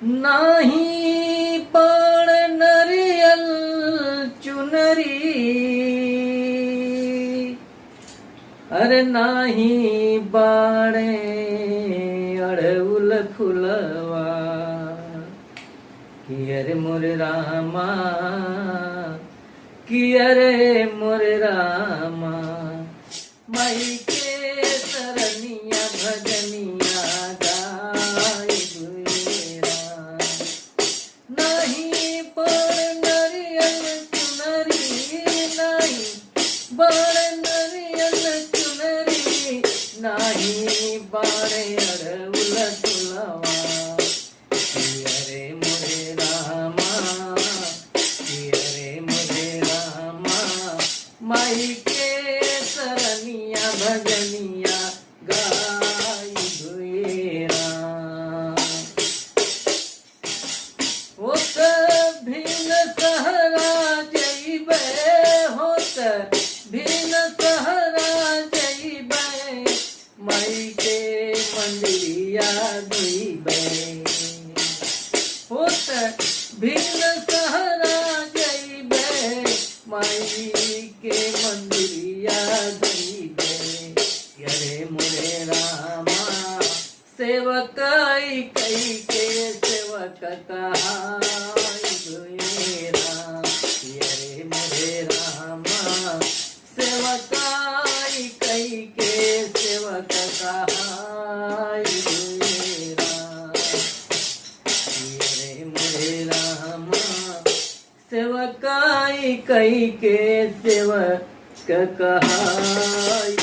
नाही पण नरियल चुनरी, अरे नाही बाणे अड़उल फुलवा, कि अरे मोरे रामा, कि अरे मोरे रामा, माई के सरनिया भजनिया गाई बुएरा। नहीं पण नरियल चुनरी, नहीं पण नरियल चुनरी, नाही बाणे अड़उल फुलवा, कि अरे मोरे रामा, कि अरे मोरे रामा, माई के सरनिया भजनिया गाई भुएरा। होत भिन सहरा जइबे, होत भिन सहरा जइबे, माई के मंदिरिया धुइबे। होत भिन सहरा जइबे, माई के मंदिरिया धुइबे। अरे मोरे रामा, सेवकाई कई के सेवक कहाई भुएरा। अरे मोरे रामा, सेवकाई कई के सेवक कहाई भुएरा। अरे मोरे रामा, सेवकाई कई के सेवक कहाई